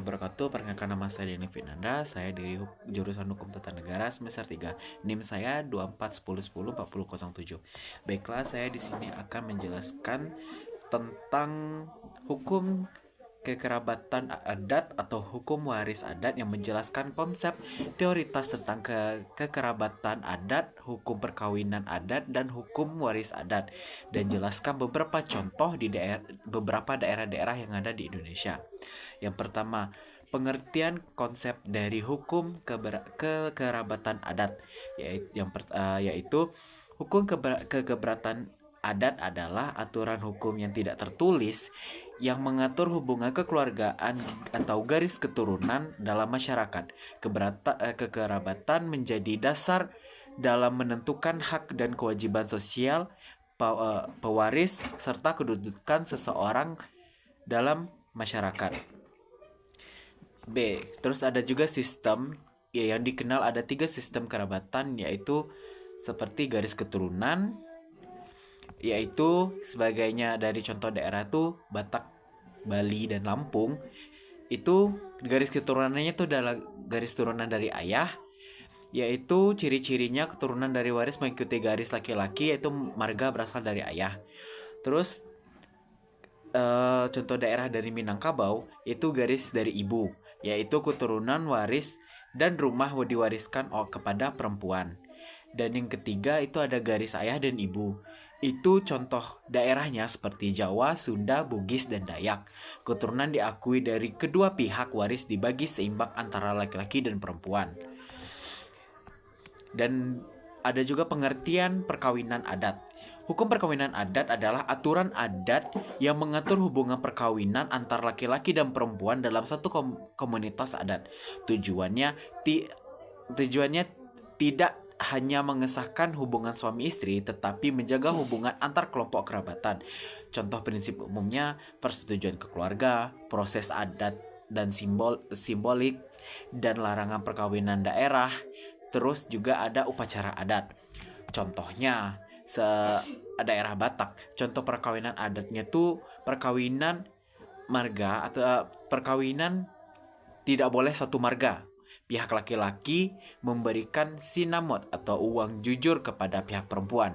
warahmatullahi wabarakatuh. Perkenalkan, nama saya Denny Finanda. Saya dari jurusan Hukum Tata Negara semester 3. NIM saya 2410104007. Baiklah, saya di sini akan menjelaskan tentang hukum kekerabatan adat atau hukum waris adat yang menjelaskan konsep teoritas tentang kekerabatan adat, hukum perkawinan adat, dan hukum waris adat, dan jelaskan beberapa contoh di beberapa daerah-daerah yang ada di Indonesia. Yang pertama, pengertian konsep dari hukum kekerabatan adat, yaitu hukum kekerabatan adat adalah aturan hukum yang tidak tertulis yang mengatur hubungan kekeluargaan atau garis keturunan dalam masyarakat. Kekerabatan menjadi dasar dalam menentukan hak dan kewajiban sosial pewaris serta kedudukan seseorang dalam masyarakat. B. Terus ada juga sistem yang dikenal, ada 3 sistem kerabatan, yaitu seperti garis keturunan, yaitu sebagainya dari contoh daerah tuh Batak, Bali, dan Lampung. Itu garis keturunannya itu adalah garis turunan dari ayah, yaitu ciri-cirinya keturunan dari waris mengikuti garis laki-laki, yaitu marga berasal dari ayah. Terus contoh daerah dari Minangkabau itu garis dari ibu, yaitu keturunan waris dan rumah diwariskan kepada perempuan. Dan yang ketiga itu ada garis ayah dan ibu. Itu contoh daerahnya seperti Jawa, Sunda, Bugis, dan Dayak. Keturunan diakui dari kedua pihak, waris dibagi seimbang antara laki-laki dan perempuan. Dan ada juga pengertian perkawinan adat. Hukum perkawinan adat adalah aturan adat yang mengatur hubungan perkawinan antar laki-laki dan perempuan dalam satu komunitas adat. Tujuannya tidak hanya mengesahkan hubungan suami istri, tetapi menjaga hubungan antar kelompok kerabatan. Contoh prinsip umumnya persetujuan keluarga, proses adat dan simbolik, dan larangan perkawinan daerah. Terus juga ada upacara adat. Contohnya daerah Batak, contoh perkawinan adatnya tuh perkawinan marga atau perkawinan tidak boleh satu marga. Pihak laki-laki memberikan sinamot atau uang jujur kepada pihak perempuan.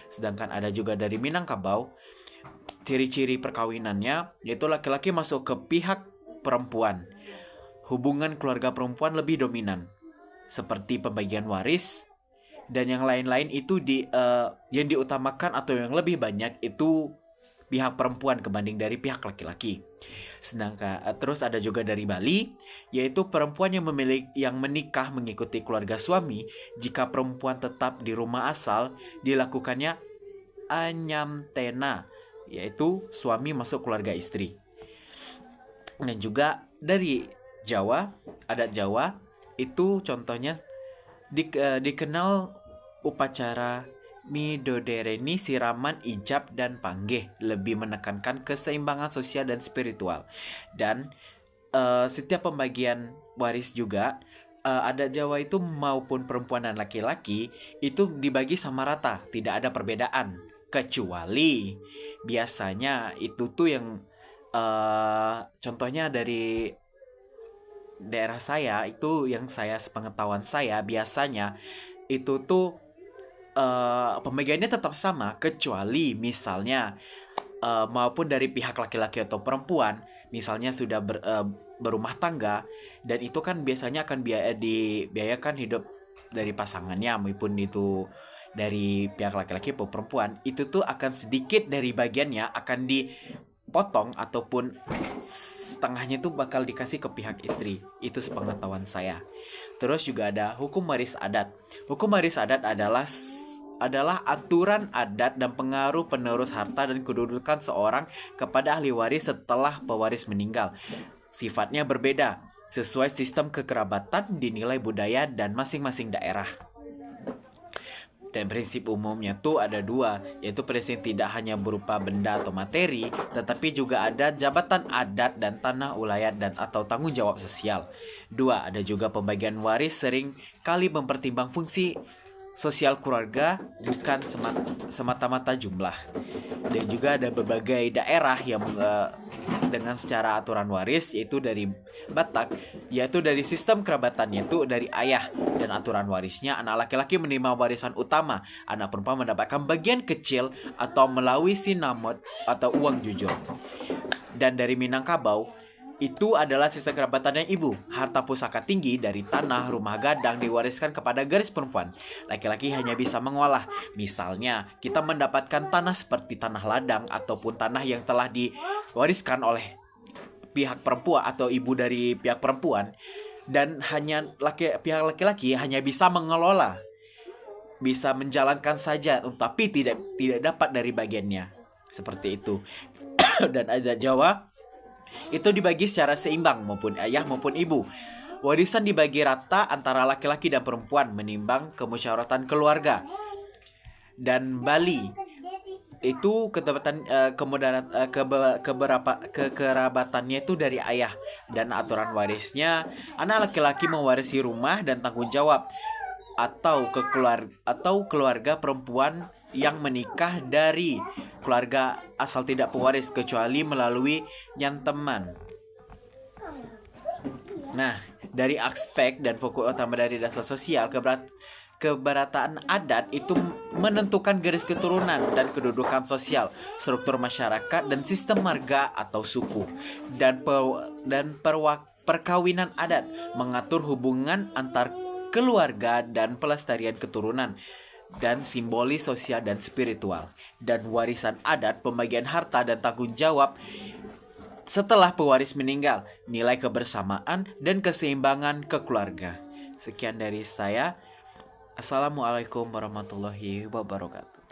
Sedangkan ada juga dari Minangkabau, ciri-ciri perkawinannya yaitu laki-laki masuk ke pihak perempuan. Hubungan keluarga perempuan lebih dominan, seperti pembagian waris, dan yang lain-lain itu yang diutamakan atau yang lebih banyak itu pihak perempuan kebanding dari pihak laki-laki. Sedangkan terus ada juga dari Bali, yaitu perempuan yang menikah mengikuti keluarga suami. Jika perempuan tetap di rumah asal, dilakukannya anyamtena, yaitu suami masuk keluarga istri. Dan juga dari Jawa, adat Jawa itu contohnya dikenal upacara Midodareni, siraman, ijab, dan panggih, lebih menekankan keseimbangan sosial dan spiritual. Dan setiap pembagian waris juga adat Jawa itu maupun perempuan dan laki-laki itu dibagi sama rata, tidak ada perbedaan, kecuali biasanya itu tuh yang contohnya dari daerah saya itu, yang sepengetahuan saya biasanya itu tuh pembagiannya tetap sama, kecuali misalnya maupun dari pihak laki-laki atau perempuan misalnya sudah berumah tangga, dan itu kan biasanya akan dibiayakan hidup dari pasangannya, maupun itu dari pihak laki-laki atau perempuan, itu tuh akan sedikit dari bagiannya akan dipotong ataupun setengahnya itu bakal dikasih ke pihak istri. Itu sepengetahuan saya. Terus juga ada hukum waris adat. Hukum waris adat adalah aturan adat dan pengaruh penerus harta dan kedudukan seorang kepada ahli waris setelah pewaris meninggal. Sifatnya berbeda sesuai sistem kekerabatan dinilai budaya dan masing-masing daerah. Dan prinsip umumnya tuh ada 2, yaitu prinsip tidak hanya berupa benda atau materi, tetapi juga ada jabatan adat dan tanah ulayat dan atau tanggung jawab sosial. 2, ada juga pembagian waris sering kali mempertimbang fungsi sosial keluarga bukan semata-mata jumlah. Dan juga ada berbagai daerah yang dengan secara aturan waris, yaitu dari Batak, yaitu dari sistem kerabatan, yaitu dari ayah, dan aturan warisnya anak laki-laki menerima warisan utama, anak perempuan mendapatkan bagian kecil atau melalui sinamot atau uang jujur. Dan dari Minangkabau, itu adalah sistem kerabatannya ibu. Harta pusaka tinggi dari tanah, rumah gadang diwariskan kepada garis perempuan. Laki-laki hanya bisa mengolah. Misalnya, kita mendapatkan tanah seperti tanah ladang ataupun tanah yang telah diwariskan oleh pihak perempuan atau ibu dari pihak perempuan, dan hanya pihak laki-laki hanya bisa mengelola, bisa menjalankan saja, tapi tidak dapat dari bagiannya. Seperti itu. Dan adat Jawa itu dibagi secara seimbang, maupun ayah maupun ibu. Warisan dibagi rata antara laki-laki dan perempuan menimbang kemusyawaratan keluarga. Dan Bali itu kekerabatannya itu dari ayah, dan aturan warisnya anak laki-laki mewarisi rumah dan tanggung jawab atau keluarga perempuan yang menikah dari keluarga asal tidak pewaris kecuali melalui nyanteman. Nah, dari aspek dan fokus utama dari dasar sosial, keberataan adat itu menentukan garis keturunan dan kedudukan sosial, struktur masyarakat, dan sistem marga atau suku. Dan perkawinan adat mengatur hubungan antar keluarga dan pelestarian keturunan dan simbolis sosial dan spiritual. Dan warisan adat, pembagian harta dan tanggung jawab setelah pewaris meninggal, nilai kebersamaan dan keseimbangan kekeluarga. Sekian dari saya. Assalamualaikum warahmatullahi wabarakatuh.